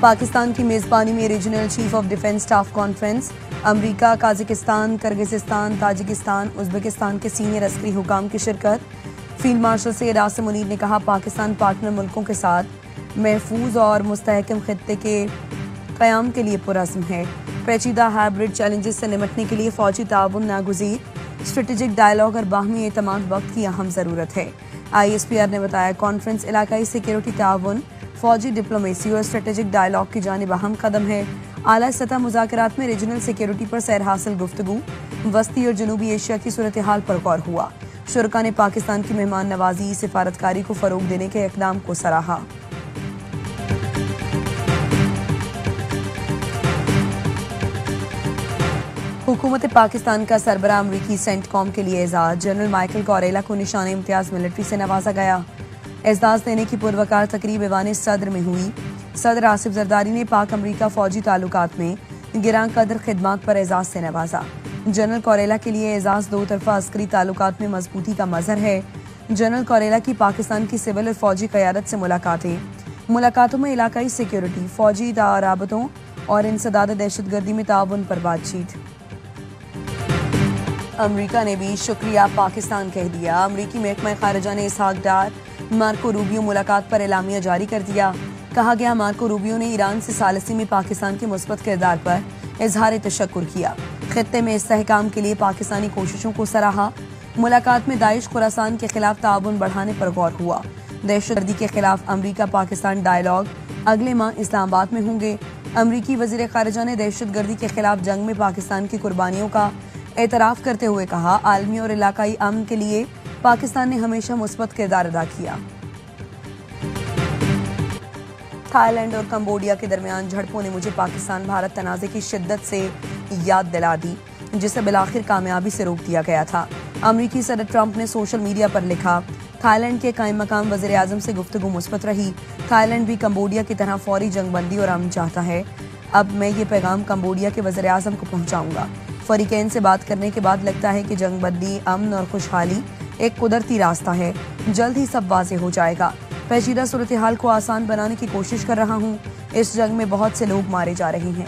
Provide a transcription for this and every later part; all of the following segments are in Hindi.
पाकिस्तान की मेज़बानी में regional chief of defence staff conference. America, Kazakhstan, Kyrgyzstan, Tajikistan, Uzbekistan के सीनियर अस्करी हुकाम की शिरकत। फील्ड मार्शल सैयद आसिम मुनीर ने कहा, पाकिस्तान पार्टनर मुल्कों के साथ महफूज और मुस्तहकम खित्ते के क़याम के लिए पुरअज़्म है। पेचीदा हाइब्रिड चैलेंजेस से निपटने के लिए फौजी ताउन नागुज़ीर। स्ट्रेटेजिक डायलॉग और बाहमी एतमाद वक्त की अहम ज़रूरत है। ISPR ने बताया, कॉन्फ्रेंस इलाकाई सिक्योरिटी ताउन, फौजी डिप्लोमेसी और स्ट्रेटेजिक डायलॉग की जानिब अहम कदम है। आला सतह मुज़ाकरात में रीजनल सिक्योरिटी पर सैर हासिल गुफ्तगू, वस्ती और जनूबी एशिया की सूरत हाल पर गौर हुआ। शुरका ने पाकिस्तान की मेहमान नवाजी, सिफारतकारी को फ़रोग देने के इक़दाम को सराहा। हुकूमत पाकिस्तान का सरबराह अमरीकी सेंटकॉम के लिए एजाज़। जनरल माइकल कॉरेला को निशान इम्तियाज़ मिलिट्री से नवाजा गया। एजाज़ देने की पुरवकार तकरीब ऐवान सदर में हुई। सदर आसिफ जरदारी ने पाक अमरीका फौजी ताल्लुकात में गिरां कदर खिदमात पर एजाज़ से नवाजा। जनरल कॉरेला के लिए एजाज़ दो तरफा अस्करी ताल्लुकात में मजबूती का मज़हर है। जनरल कॉरेला की पाकिस्तान की सिविल और फौजी क़यादत से मुलाकातों में इलाकाई सिक्योरिटी, फौजी राबतों और इंसदाद दहशतगर्दी में ताउन पर बातचीत। अमरीका ने भी शुक्रिया पाकिस्तान कह दिया। अमरीकी महकमा खारजा ने इसहाक डार, मार्को रूबियो मुलाकात पर एलामिया जारी कर दिया। कहा गया, मार्को रूबियो ने ईरान से सालिसी में पाकिस्तान के मुस्बत किरदार पर इजहार तशक्कुर किया। खित्ते में इस्तेहकाम के लिए पाकिस्तानी कोशिशों को सराहा। मुलाकात में दाइश खुरासान के खिलाफ ताउन बढ़ाने पर गौर हुआ। दहशतगर्दी के खिलाफ अमरीका पाकिस्तान डायलॉग अगले माह इस्लामाबाद में होंगे। अमरीकी वजीर खारजा ने दहशतगर्दी के खिलाफ जंग में पाकिस्तान की कुर्बानियों का एतराफ़ करते हुए कहा, आलमी और इलाकाई अमन के लिए पाकिस्तान ने हमेशा मुस्बत किरदार अदा किया। थाईलैंड और कंबोडिया के दरमियान झड़पों ने मुझे पाकिस्तान भारत तनाज़े की शिद्दत से याद दिला दी, जिसे बिलाखिर कामयाबी से रोक दिया गया था। अमरीकी सदर ट्रंप ने सोशल मीडिया पर लिखा, थाईलैंड के कायम मकाम वज़ीर आज़म से गुफ्तगू मुस्बत रही। थाईलैंड भी कंबोडिया की तरह फौरी जंगबंदी और अमन चाहता है। अब मैं ये पैगाम कंबोडिया के वज़ीर आज़म को पहुँचाऊँगा। फरीकैन से बात करने के बाद लगता है कि जंगबंदी, अमन और खुशहाली एक कुदरती रास्ता है। जल्द ही सब वाज़ेह हो जाएगा। पेचीदा सूरत हाल को आसान बनाने की कोशिश कर रहा हूँ। इस जंग में बहुत से लोग मारे जा रहे हैं।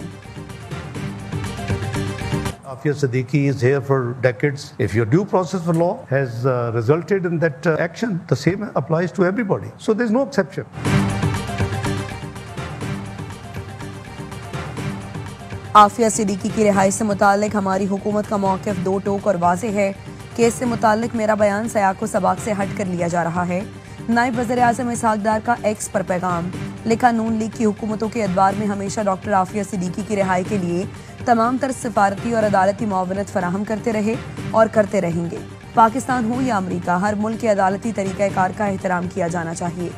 Afia Siddiqui is here for decades. If your due process for law has resulted in that action, the same applies to everybody. So there's no exception. Aafia Siddiqui की रिहाई से मुतालिक हमारी हुकूमत का मौक़िफ़ दो टोक और वाज़ेह है। केस से मुतालिक मेरा बयान सयाको सबाक से हट कर लिया जा रहा है। नायब वज़ीर आज़म इसहाक डार का एक्स पर पैगाम लिखा, नून लीग की हुकूमतों के अदवार में हमेशा डॉक्टर आफिया सिद्दीकी की रिहाई के लिए तमाम तर सिफारती और अदालती मुआवनत फराहम करते रहे और करते रहेंगे। पाकिस्तान हो या अमरीका, हर मुल्क के अदालती तरीक़ाकार का एहतराम किया जाना चाहिए।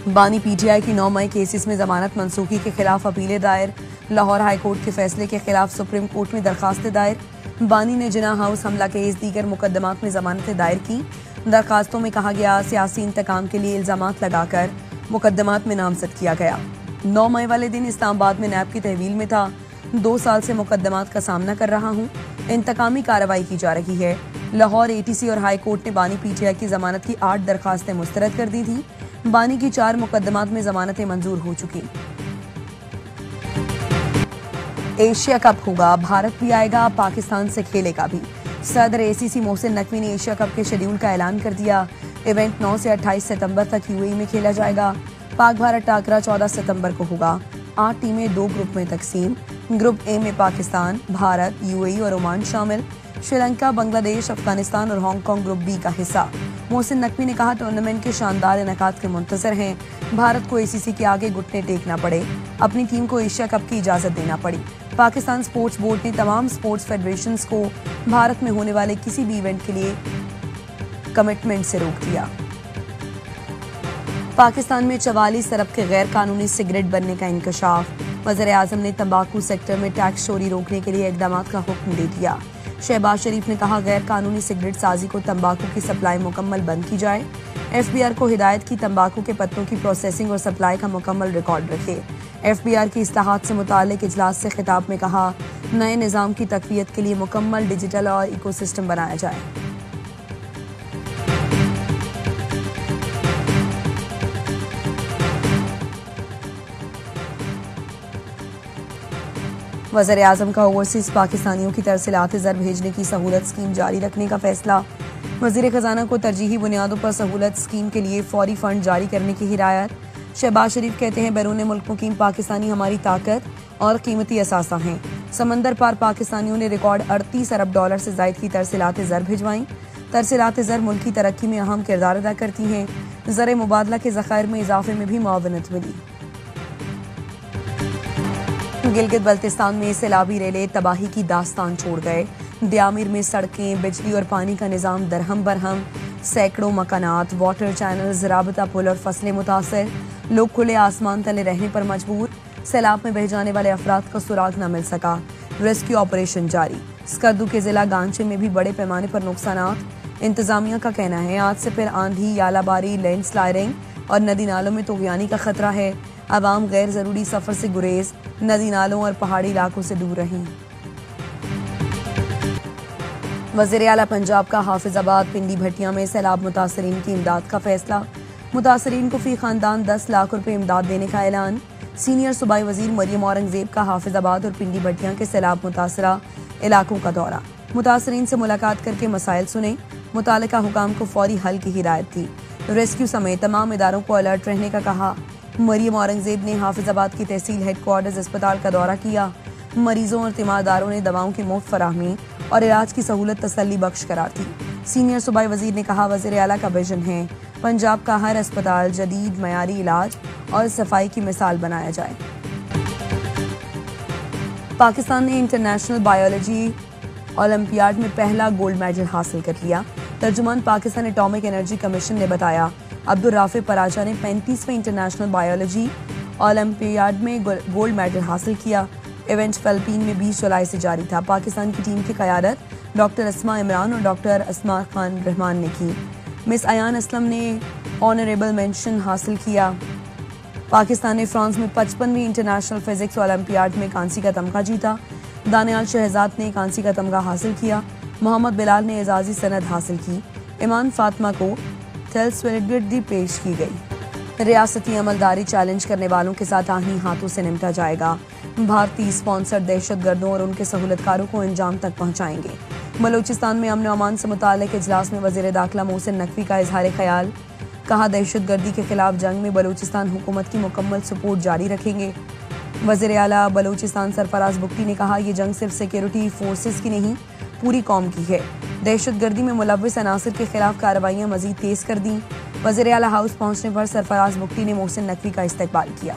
बानी PTI की 9 मई केसेस में जमानत मनसूखी के खिलाफ अपीलें दायर। लाहौर हाई कोर्ट के फैसले के खिलाफ सुप्रीम कोर्ट में दरखास्तें दायर। बानी ने जिना हाउस हमला केस दीगर मुकदमात में जमानतें दायर की। दरखास्तों में कहा गया, सियासी इंतकाम के लिए इल्जामात लगाकर मुकदमात में नामजद किया गया। 9 मई वाले दिन इस्लामाबाद में नैब की तहवील में था। 2 साल से मुकदमात का सामना कर रहा हूँ। इंतकामी कार्रवाई की जा रही है। लाहौर ATC और हाई कोर्ट ने बानी PTI की जमानत की 8 दरखास्तें मुस्तरद कर दी थी। बानी की 4 मुकदमात में जमानतें मंजूर हो चुकी। एशिया कप होगा, भारत भी आएगा, पाकिस्तान से खेलेगा भी। सदर ACC मोहसिन नकवी ने एशिया कप के शेड्यूल का ऐलान कर दिया। इवेंट 9 से 28 सितंबर तक UAE में खेला जाएगा। पाक भारत टाकरा 14 सितंबर को होगा। 8 टीमें 2 ग्रुप में तकसीम। ग्रुप A में पाकिस्तान, भारत, UAE और ओमान शामिल। श्रीलंका, बांग्लादेश, अफगानिस्तान और हांगकांग ग्रुप B का हिस्सा। मोहसिन नकवी ने कहा, टूर्नामेंट के शानदार इनेकाद के मुंतज़र हैं। भारत को ACC के आगे घुटने टेकना पड़े, अपनी टीम को एशिया कप की इजाज़त देना पड़ी। पाकिस्तान स्पोर्ट्स बोर्ड ने तमाम स्पोर्ट्स फेडरेशंस को भारत में होने वाले किसी भी इवेंट के लिए कमिटमेंट से रोक दिया। पाकिस्तान में 44 अरब के गैर कानूनी सिगरेट बनने का इंकशाफ। वज़ीर आज़म ने तंबाकू सेक्टर में टैक्स चोरी रोकने के लिए इक़दाम का हुक्म दे दिया। शहबाज शरीफ ने कहा, गैर कानूनी सिगरेट साजी को तंबाकू की सप्लाई मुकम्मल बंद की जाए। FBR को हिदायत की तंबाकू के पत्तों की प्रोसेसिंग और सप्लाई का मुकम्मल रिकॉर्ड रखे। FBR की इस्लाहात से मुताल्लिक इजलास से खिताब में कहा, नए निज़ाम की तक़वियत के लिए मुकम्मल डिजिटल और इकोसिस्टम बनाया जाए। वज़ीर आज़म का ओवरसीज पाकिस्तानियों की तरसीलात ज़र भेजने की सहूलत स्कीम जारी रखने का फैसला। वज़ीर ख़जाना को तरजीही बुनियादों पर सहूलत स्कीम के लिए फौरी फंड जारी करने की हिदायत। शहबाज शरीफ कहते हैं बैरून मुल्क मुकीम पाकिस्तानी हमारी ताकत और कीमती असासा हैं। समंदर पार पाकिस्तानियों ने रिकॉर्ड 38 अरब डॉलर से ज़ायद की तरसीलात ज़र भिजवाई। तरसीलात ज़र मुल्क की तरक्की में अहम किरदार अदा करती हैं। ज़र मुबादला के ज़खायर में इजाफे में भी मुआवनत मिली। गिलगित बल्तिस्तान में सैलाबी रेले तबाही की दास्तान छोड़ गए। दियामिर में सड़कें, बिजली और पानी का निज़ाम दरहम बरहम। सैकड़ों मकानात, वाटर चैनल्स, राबता पुल और फसलें मुतासर। लोग खुले आसमान तले रहने पर मजबूर। सैलाब में बह जाने वाले अफराद का सुराग न मिल सका। रेस्क्यू ऑपरेशन जारी। स्कर्दू के जिला गांचे में भी बड़े पैमाने पर नुकसानात। इंतजामिया का कहना है आज से फिर आंधी, यालाबारी, लैंडस्लाइडिंग और नदी नालों में तूग़यानी का खतरा है। अवाम गैर जरूरी सफर से गुरेज, नदी नालों और पहाड़ी इलाकों से दूर रहें। वज़ीर आला पंजाब का हाफिजाबाद, पिंडी भटिया में सैलाब मुतासरीन की इमदाद का फैसला। मुतासरीन को फी खानदान 10 लाख रुपए इमदाद देने का ऐलान। सीनियर सूबाई वजीर मरियम औरंगजेब का हाफिजाबाद और पिंडी भटिया के सैलाब मुतासरा इलाकों का दौरा। मुतासरीन से मुलाकात करके मसाइल सुने। मुतालिका हुकाम को फौरी हल की हिदायत दी। रेस्क्यू समेत तमाम इदारों को अलर्ट रहने का कहा। मरियम औरंगजेब ने हाफिजाबाद की तहसील हेडक्वार्टर्स अस्पताल का दौरा किया। मरीजों और तीमारदारों ने दवाओं की मुफ्त फराहमी और इलाज की सहूलत तसल्ली बख्श करार दी। सीनियर सूबाई वजीर ने कहा वज़ीर आला का विजन है पंजाब का हर अस्पताल जदीद मयारी इलाज और सफाई की मिसाल बनाया जाए। पाकिस्तान ने इंटरनेशनल बायोलॉजी ओलंपियाड में पहला गोल्ड मेडल हासिल कर लिया। तर्जुमान पाकिस्तान एटॉमिक एनर्जी कमीशन ने बताया अब्दुल राफे पराचा ने 35वें इंटरनेशनल बायोलॉजी ओलंपियाड में गोल्ड मेडल हासिल किया। इवेंट फिलिपीन में 20 जुलाई से जारी था। पाकिस्तान की टीम की क़यादत डॉक्टर अस्मा इमरान और डॉक्टर अस्मा खान रहमान ने की। मिस अयान असलम ने ऑनरेबल मेंशन हासिल किया। पाकिस्तान ने फ्रांस में 55वीं इंटरनेशनल फिजिक्स ओलंपियाड में कांसी का तमगा जीता। दानियाल शहजाद ने कांसी का तमगा हासिल किया। मोहम्मद बिलाल ने एजाजी सनद हासिल की। ईमान फातिमा को दी पेश की गई। रियासती अमलदारी चैलेंज करने वालों के साथ आही हाथों से निपटा जाएगा। भारतीय स्पॉन्सर दहशतगर्दों और उनके सहूलतकारों को अंजाम तक पहुंचाएंगे। बलूचिस्तान में अमन अमान से मुताल्लिक इजलास में वज़ीर दाखिला मोहसिन नकवी का इजहार ख्याल। कहा दहशतगर्दी के खिलाफ जंग में बलूचिस्तान हुकूमत की मुकम्मल सपोर्ट जारी रखेंगे। वज़ीर आला बलूचिस्तान सरफराज बुख्ती ने कहा यह जंग सिर्फ सिक्योरिटी फोर्सेस की नहीं पूरी कौम की है। दहशतगर्दी में मुलव्विस अनासर के खिलाफ कार्रवाइयाँ मजीद तेज कर दी। वज़ीर आला हाउस पहुंचने पर सरफराज बुख्ती ने मोहसिन नकवी का इस्तकबाल किया।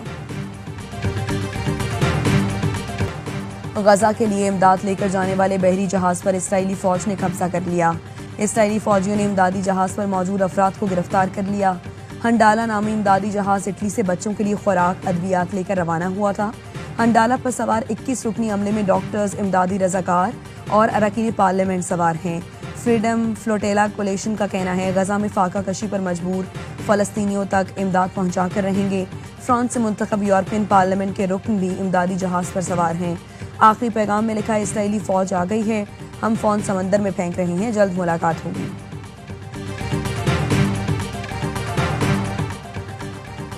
गजा के लिए इमदाद लेकर जाने वाले बहरी जहाज पर इसराइली फौज ने कब्जा कर लिया। इसराइली फौजियों ने इमदादी जहाज पर मौजूद अफराद को गिरफ्तार कर लिया। हंडाला नामी इमदादी जहाज इटली से बच्चों के लिए खुराक अद्वियात लेकर रवाना हुआ था। हंडाला पर सवार 21 रुकनी अमले में डॉक्टर्स, इमदादी रजाकार और अरकान पार्लियामेंट सवार हैं। फ्रीडम फ्लोटेला कोलेशन का कहना है गजा में फाका कशी पर मजबूर फलस्तीनियों तक इमदाद पहुंचा कर रहेंगे। फ्रांस से मुंतखब यूरोपियन पार्लियामेंट के रुकन भी इमदादी जहाज पर सवार हैं। आखिरी पैगाम में लिखा इसराइली फौज आ गई है, हम फोन समंदर में फेंक रहे हैं, जल्द मुलाकात होगी।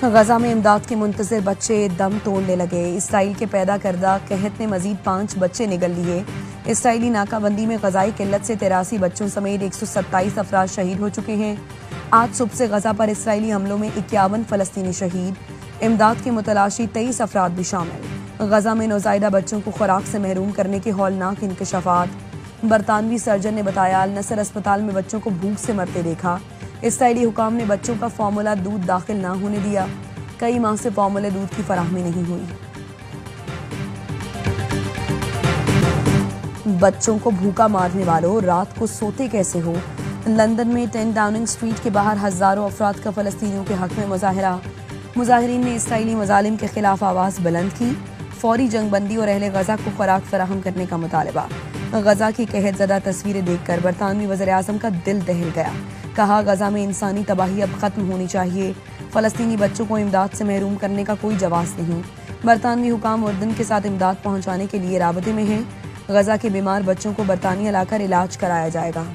गजा में इमदाद के मुंतजर बच्चे दम तोड़ने लगे। इसराइल के पैदा करदा कहत ने मजीद 5 बच्चे निगल लिए। इसराइली नाकाबंदी में गजाई किल्लत से 83 बच्चों समेत 127 अफराद शहीद हो चुके हैं। आज सुबह से गजा पर इसराइली हमलों में 51 फलस्तीनी शहीद, इमदाद के मुतलाशी 23 अफराद भी शामिल। गजा में नौज़ायदा बच्चों को खुराक से महरूम करने के हौलनाक इंकशाफात। बरतानवी सर्जन ने बताया अल नसर अस्पताल में बच्चों को भूख से मरते देखा। इसराइली हुकाम ने बच्चों का फार्मूला दूध दाखिल ना होने दिया। कई माह से फार्मूला दूध की फराहमी नहीं हुई। बच्चों को भूखा मारने वालों, रात को सोते कैसे हो। लंदन में 10 डाउनिंग स्ट्रीट के बाहर हजारों अफराद का फलस्तीनियों के हक में मुजाहरा। मुजाहिरीन ने इसराइली मजालिम के खिलाफ आवाज़ बुलंद की। फौरी जंगबंदी और अहले गजा को खुराक फराहम करने का मुतालबा। गजा की कहत ज़दा तस्वीरें देखकर बरतानवी वज़ीर आज़म का दिल दहल गया। कहा गजा में इंसानी तबाही अब खत्म होनी चाहिए। फलस्तीनी बच्चों को इमदाद से महरूम करने का कोई जवाब नहीं। बरतानवी हुकाम उर्दन के साथ इमदाद पहुँचाने के लिए राबते में हैं। गजा के बीमार बच्चों को बरतानिया लाकर इलाज कराया जाएगा।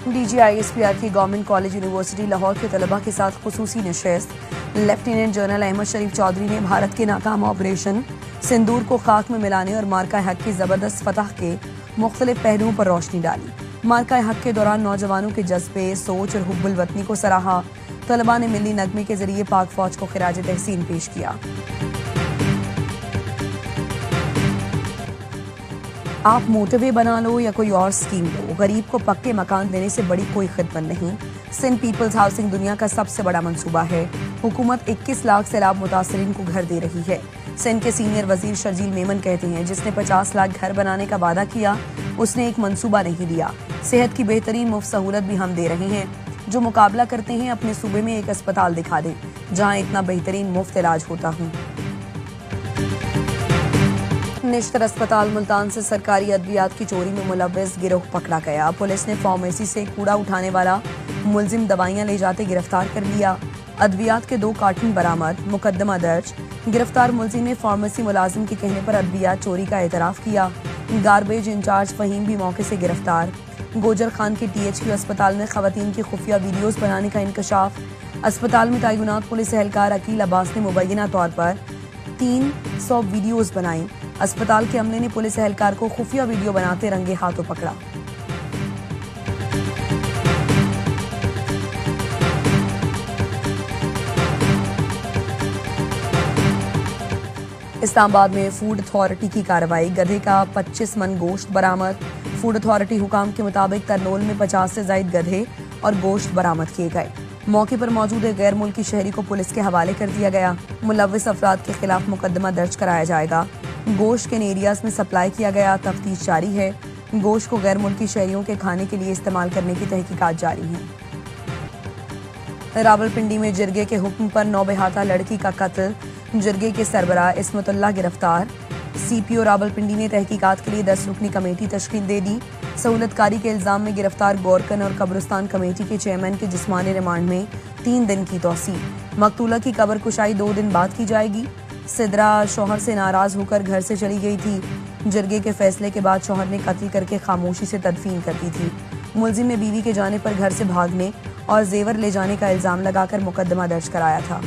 DGISPR की गवर्नमेंट कॉलेज यूनिवर्सिटी लाहौर के तलबा के साथ खुसूसी नशस्त। लेफ्टिनेंट जनरल अहमद शरीफ चौधरी ने भारत के नाकाम ऑपरेशन सिंदूर को खाक में मिलाने और मार्का हक की जबरदस्त फतह के मुख्तलिफ पहलुओं पर रोशनी डाली। मार्का हक के दौरान नौजवानों के जज्बे, सोच और हुब्बुल वतनी को सराहा। तलबा ने मिली नगमे के जरिए पाक फौज को खिराज तहसीन पेश किया। आप मोटरवे बना लो या कोई और स्कीम लो, गरीब को पक्के मकान देने से बड़ी कोई खिदमत नहीं। सिंध पीपल्स हाउसिंग दुनिया का सबसे बड़ा मंसूबा है। हुकूमत 21 लाख सैलाब मुतासरीन को घर दे रही है। सिंध के सीनियर वजीर शर्जील मेमन कहते हैं, जिसने 50 लाख घर बनाने का वादा किया उसने एक मंसूबा नहीं दिया। सेहत की बेहतरीन मुफ्त सहूलत भी हम दे रहे हैं। जो मुकाबला करते हैं अपने सूबे में एक अस्पताल दिखा दें जहां इतना बेहतरीन मुफ्त इलाज होता हो। निश्तर अस्पताल मुल्तान से सरकारी अद्वियात की चोरी में मुलव्विस गिरोह पकड़ा गया। पुलिस ने फार्मेसी से कूड़ा उठाने वाला मुलजिम दवाइयां ले जाते गिरफ्तार कर लिया। अद्वियात के 2 कार्टन बरामद, मुकदमा दर्ज। गिरफ्तार मुलजिम ने फार्मेसी मुलाजिम के कहने पर अद्वियात चोरी का एतराफ किया। गार्बेज इंचार्ज फहीम भी मौके से गिरफ्तार। गोजर खान के THQ अस्पताल में खवातीन की खुफिया वीडियोस बनाने का इंकशाफ। अस्पताल में तैनात पुलिस एहलकार अकील अब्बास ने मुबैना तौर पर 300 वीडियोस बनाई। अस्पताल के अमले ने पुलिस एहलकार को खुफिया वीडियो बनाते रंगे हाथों पकड़ा। इस्लामाबाद में फूड अथॉरिटी की कार्रवाई, गधे का 25 मन गोश्त बरामद। फूड अथॉरिटी हुकाम के मुताबिक तरनोल में 50 से ज्यादा गधे और गोश्त बरामद किए गए। मौके पर मौजूद एक गैर मुल्की शहरी को पुलिस के हवाले कर दिया गया। मुलव्विस अफराद के खिलाफ मुकदमा दर्ज कराया जाएगा। गोश्त किन एरियाज में सप्लाई किया गया, तफ्तीश जारी है। गोश्त को गैर मुल्की शहरियों के खाने के लिए इस्तेमाल करने की तहकीकात जारी है। रावलपिंडी में जिरगे के हुक्म पर नौबहाता लड़की का कत्ल, जिरगे के सरबराह इस्मतुल्लाह गिरफ्तार। CPO रावलपिंडी ने तहकीकात के लिए 10 रुकनी कमेटी तश्कील दे दी। सहूलतकारी के इल्जाम में गिरफ्तार गोरकन और कब्रिस्तान कमेटी के चेयरमैन के जिस्मानी रिमांड में 3 दिन की तौसी। मकतूला की कब्र कुशाई 2 दिन बाद की जाएगी। सिदरा शौहर से नाराज होकर घर से चली गई थी। जिरगे के फैसले के बाद शौहर ने कत्ल करके खामोशी से तदफीन कर दी थी। मुलजिम ने बीवी के जाने पर घर से भागने और जेवर ले जाने का इल्जाम लगाकर मुकदमा दर्ज कराया था।